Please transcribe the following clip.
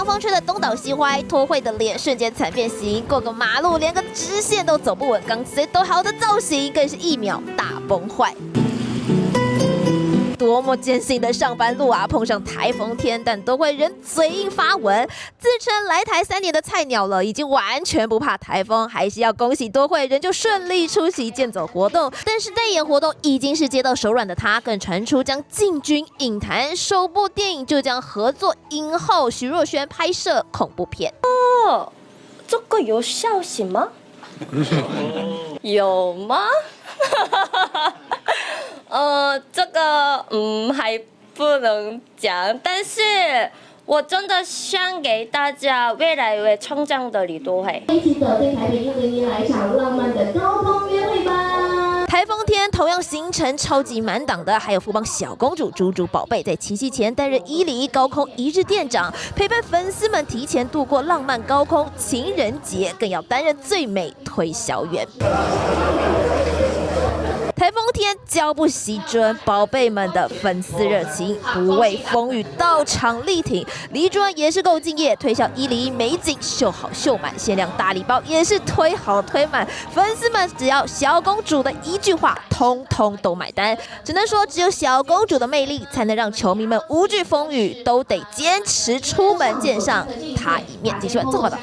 风吹得东倒西歪，脱惠的脸瞬间惨变形，过个马路连个直线都走不稳，刚才都好的造型更是1秒大崩坏。多么艰辛的上班路啊！碰上台风天，但都会人嘴硬发文，自称来台3年的菜鸟了，已经完全不怕台风，还是要恭喜多惠人就顺利出席健走活动。但是代言活动已经是接到手软的他，更传出将进军影坛，首部电影就将合作影后徐若瑄拍摄恐怖片。哦，这个有消息吗？有吗？这个还不能讲，但是我真的想给大家越来越成长的李多惠。一起走进台北101来一场浪漫的高空约会吧！台风天同样行程超级满档的，还有富邦小公主猪猪宝贝在七夕前担任101高空一日店长，陪伴粉丝们提前度过浪漫高空情人节，更要担任最美推销员。台风天交不习准，宝贝们的粉丝热情不畏风雨到场力挺。李主任也是够敬业，推销101美景秀好秀满，限量大礼包也是推好推满。粉丝们只要小公主的一句话，通通都买单。只能说，只有小公主的魅力，才能让球迷们无惧风雨都得坚持出门见上她一面。继续做报道。